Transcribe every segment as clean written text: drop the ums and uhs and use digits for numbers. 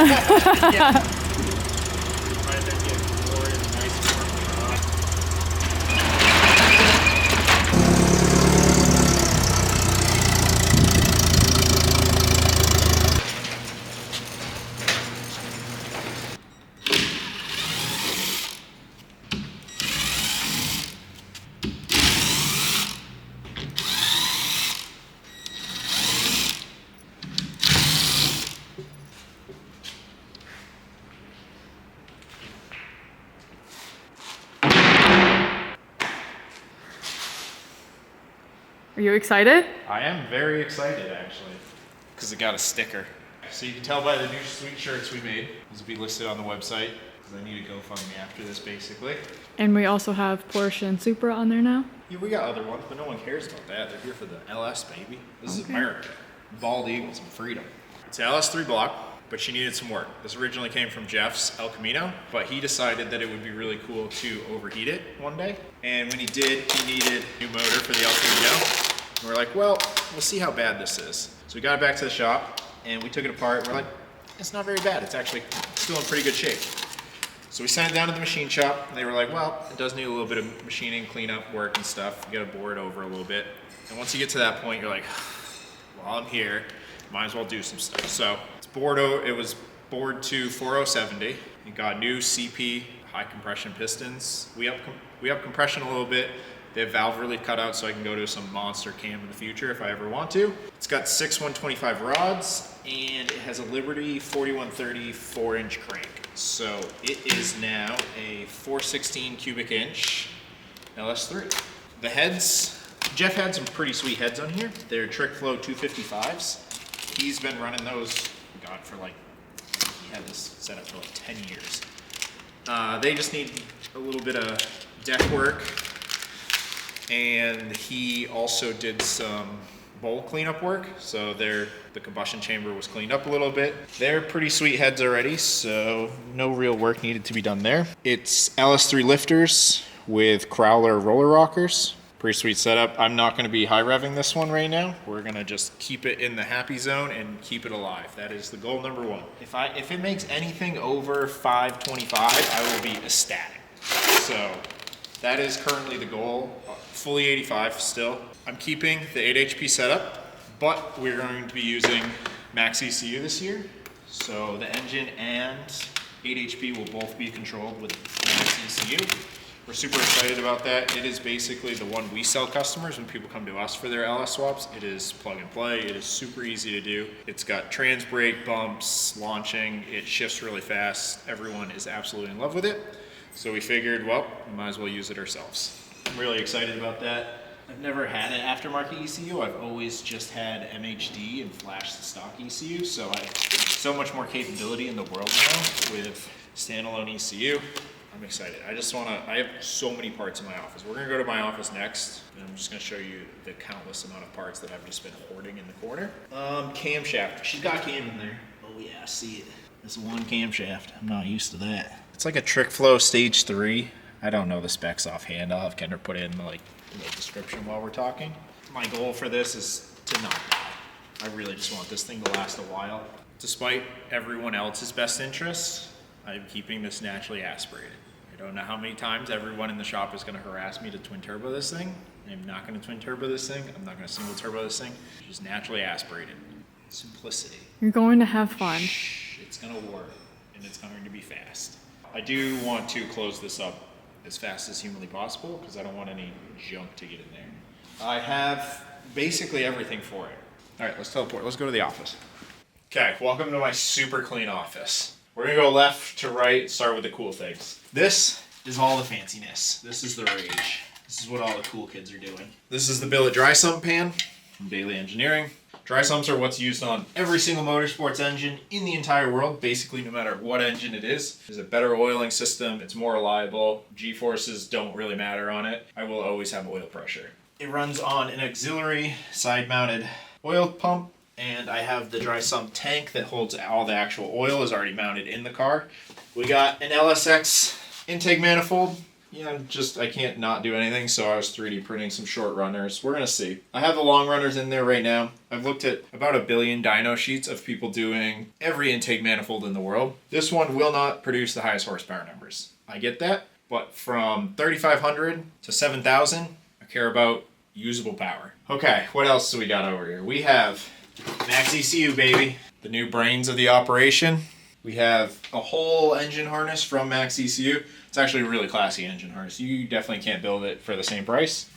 Yeah. Are you excited? I am very excited actually, because it got a sticker. So you can tell by the new sweet shirts we made. These will be listed on the website, because I need to GoFundMe after this basically. And we also have Porsche and Supra on there now. Yeah, we got other ones, but no one cares about that. They're here for the LS, baby. This is America. Bald eagles and freedom. It's an LS3 block, but she needed some work. This originally came from Jeff's El Camino, but he decided that it would be really cool to overheat it one day. And when he did, he needed a new motor for the El Camino. And we're like, well, we'll see how bad this is. So we got it back to the shop and we took it apart. We're like, it's not very bad. It's actually still in pretty good shape. So we sent it down to the machine shop and they were like, well, it does need a little bit of machining, cleanup work and stuff. You gotta bore it over a little bit. And once you get to that point, you're like, well, I'm here, might as well do some stuff. So it was bored to 4070. It got new CP high compression pistons. We up compression a little bit. They have valve relief cut out so I can go to some monster cam in the future if I ever want to. It's got 6 125 rods and it has a Liberty 4130 4-inch crank. So it is now a 416 cubic inch LS3. The heads, Jeff had some pretty sweet heads on here. They're Trick Flow 255s. He's been running those, God, for like, he had this set up for like 10 years. They just need a little bit of deck work. And he also did some bowl cleanup work. So the combustion chamber was cleaned up a little bit. They're pretty sweet heads already, so no real work needed to be done there. It's LS3 lifters with Crowler roller rockers. Pretty sweet setup. I'm not gonna be high revving this one right now. We're gonna just keep it in the happy zone and keep it alive. That is the goal number one. If it makes anything over 525, I will be ecstatic. So that is currently the goal. Fully 85 still. I'm keeping the 8 HP setup, but we're going to be using MAXXECU this year. So the engine and 8 HP will both be controlled with MAXXECU. We're super excited about that. It is basically the one we sell customers when people come to us for their LS swaps. It is plug and play. It is super easy to do. It's got trans brake, bumps, launching. It shifts really fast. Everyone is absolutely in love with it. So we figured, well, we might as well use it ourselves. I'm really excited about that. I've never had an aftermarket ECU. I've always just had MHD and flash the stock ECU. So I have so much more capability in the world now with standalone ECU. I'm excited. I have so many parts in my office. We're gonna go to my office next, and I'm just gonna show you the countless amount of parts that I've just been hoarding in the corner. Camshaft. She's got cam in there. Oh yeah, I see it. It's one camshaft. I'm not used to that. It's like a Trick Flow Stage 3. I don't know the specs offhand. I'll have Kendra put it in the description while we're talking. My goal for this is to not die. I really just want this thing to last a while. Despite everyone else's best interests, I'm keeping this naturally aspirated. I don't know how many times everyone in the shop is going to harass me to twin turbo this thing. I'm not going to twin turbo this thing. I'm not going to single turbo this thing. It's just naturally aspirated. Simplicity. You're going to have fun. It's going to work, and it's going to be fast. I do want to close this up as fast as humanly possible because I don't want any junk to get in there. I have basically everything for it. All right, let's teleport. Let's go to the office. Okay, welcome to my super clean office. We're gonna go left to right, start with the cool things. This is all the fanciness. This is the rage. This is what all the cool kids are doing. This is the billet dry sump pan from Dailey Engineering. Dry sumps are what's used on every single motorsports engine in the entire world, basically no matter what engine it is. There's a better oiling system, it's more reliable, G-forces don't really matter on it. I will always have oil pressure. It runs on an auxiliary side-mounted oil pump, and I have the dry sump tank that holds all the actual oil is already mounted in the car. We got an LSX intake manifold Yeah, I can't not do anything, so I was 3D printing some short runners. We're gonna see. I have the long runners in there right now. I've looked at about 1 billion dyno sheets of people doing every intake manifold in the world. This one will not produce the highest horsepower numbers. I get that, but from 3,500 to 7,000, I care about usable power. Okay, what else do we got over here? We have MAXXECU, baby. The new brains of the operation. We have a whole engine harness from MAXXECU. It's actually a really classy engine harness. You definitely can't build it for the same price.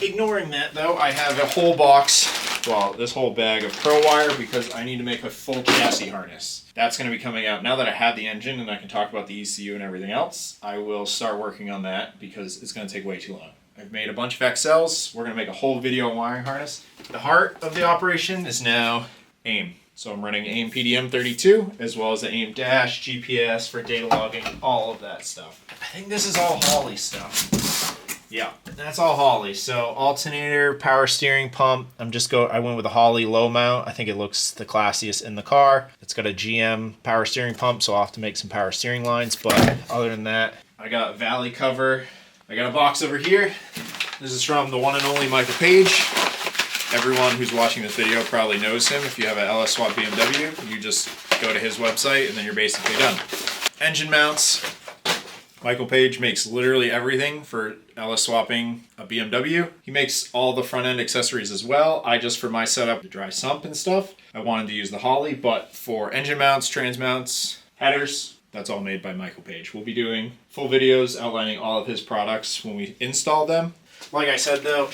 Ignoring that though, I have a whole box, well, this whole bag of pearl wire because I need to make a full chassis harness. That's going to be coming out. Now that I have the engine and I can talk about the ECU and everything else, I will start working on that because it's going to take way too long. I've made a bunch of XLs. We're going to make a whole video on wiring harness. The heart of the operation is now AIM. So I'm running AIM PDM32 as well as the AIM Dash, GPS for data logging, all of that stuff. I think this is all Holley stuff. Yeah, that's all Holley. So alternator, power steering pump. I went with a Holley low mount. I think it looks the classiest in the car. It's got a GM power steering pump, so I'll have to make some power steering lines. But other than that, I got valley cover. I got a box over here. This is from the one and only Michael Page. Everyone who's watching this video probably knows him. If you have an LS Swap BMW, you just go to his website and then you're basically done. Engine mounts. Michael Page makes literally everything for LS swapping a BMW. He makes all the front end accessories as well. For my setup, the dry sump and stuff, I wanted to use the Holley, but for engine mounts, trans mounts, headers, that's all made by Michael Page. We'll be doing full videos outlining all of his products when we install them. Like I said though,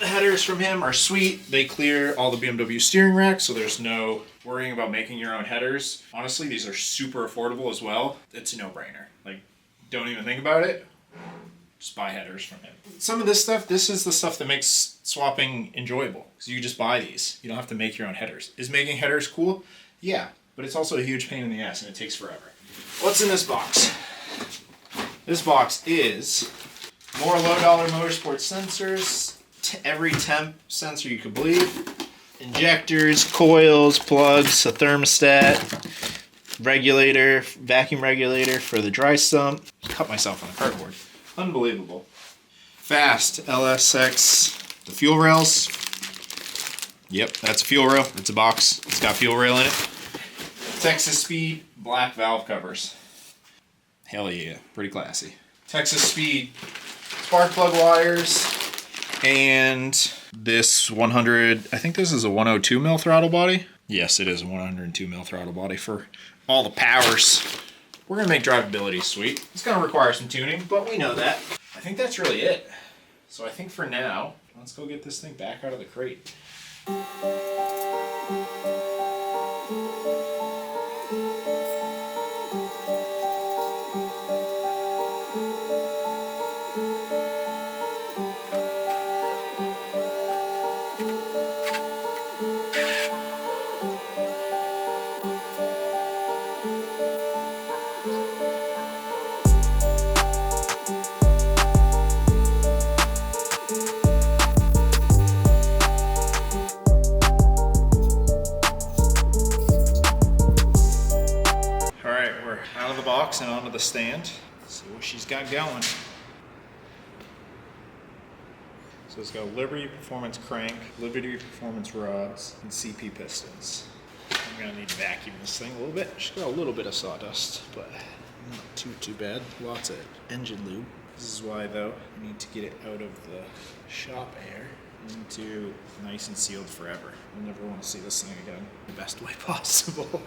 the headers from him are sweet. They clear all the BMW steering rack, so there's no worrying about making your own headers. Honestly, these are super affordable as well. It's a no-brainer. Like, don't even think about it. Just buy headers from him. Some of this stuff, this is the stuff that makes swapping enjoyable. Because you just buy these. You don't have to make your own headers. Is making headers cool? Yeah, but it's also a huge pain in the ass and it takes forever. What's in this box? This box is more low-dollar motorsport sensors, every temp sensor you could believe, injectors, coils, plugs, a thermostat, regulator, vacuum regulator for the dry sump. Cut myself on the cardboard. Unbelievable. Fast LSX, the fuel rails. Yep, that's a fuel rail. It's a box. It's got fuel rail in it. Texas Speed black valve covers. Hell yeah, pretty classy. Texas Speed spark plug wires. And this 100, I think this is a 102 mil throttle body. Yes, it is a 102 mil throttle body for all the powers. We're gonna make drivability sweet. It's gonna require some tuning, but we know that. I think that's really it. So I think for now, let's go get this thing back out of the crate. And onto the stand. Let's see what she's got going. So it's got Liberty Performance crank, Liberty Performance rods, and CP pistons. I'm gonna need to vacuum this thing a little bit. She's got a little bit of sawdust, but not too bad. Lots of engine lube. This is why though, I need to get it out of the shop air into nice and sealed forever. You'll never want to see this thing again the best way possible.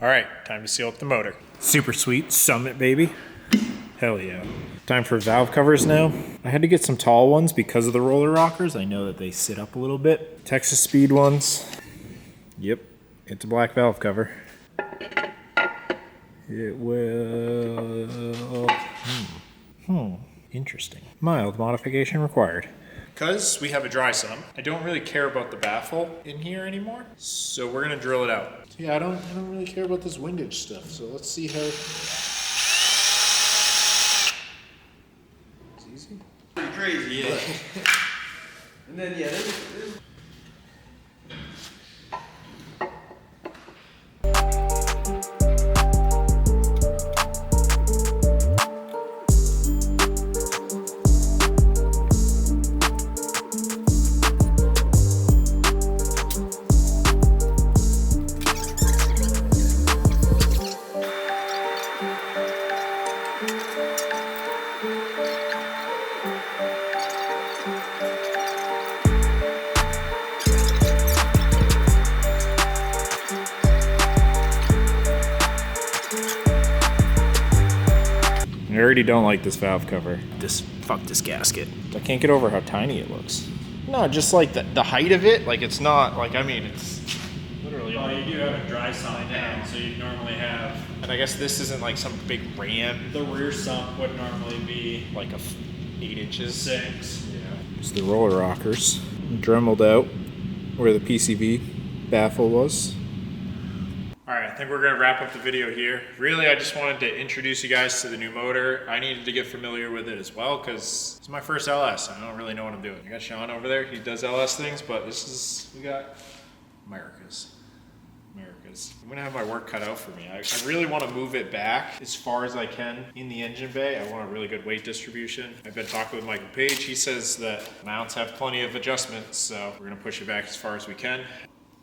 All right, time to seal up the motor. Super sweet Summit, baby. Hell yeah. Time for valve covers now. I had to get some tall ones because of the roller rockers. I know that they sit up a little bit. Texas Speed ones. Yep, it's a black valve cover. It will... Interesting. Mild modification required. Because we have a dry sump, I don't really care about the baffle in here anymore. So we're gonna drill it out. Yeah, I don't really care about this windage stuff. So let's see how... crazy. Yeah. But, and then yeah, there's I already don't like this valve cover. Fuck this gasket. I can't get over how tiny it looks. No, just like the height of it, like it's not, like, I mean, it's literally. Well, you do have a dry sump down, so you'd normally have. And I guess this isn't like some big ram, The rear sump would normally be like 8 inches. 6. Yeah. It's the roller rockers. Dremeled out where the PCV baffle was. Alright, I think we're gonna wrap up the video here. Really, I just wanted to introduce you guys to the new motor. I needed to get familiar with it as well, because it's my first LS. I don't really know what I'm doing. I got Sean over there, he does LS things, but we got America's. I'm gonna have my work cut out for me. I really want to move it back as far as I can in the engine bay. I want a really good weight distribution. I've been talking with Michael Page. He says that mounts have plenty of adjustments, so we're gonna push it back as far as we can.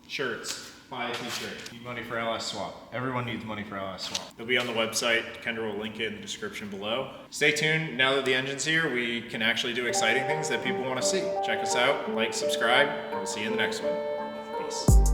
Shirts. Buy a t-shirt. Need money for LS swap. Everyone needs money for LS swap. They'll be on the website. Kendra will link it in the description below. Stay tuned. Now that the engine's here, we can actually do exciting things that people want to see. Check us out, like, subscribe, and we'll see you in the next one. Peace.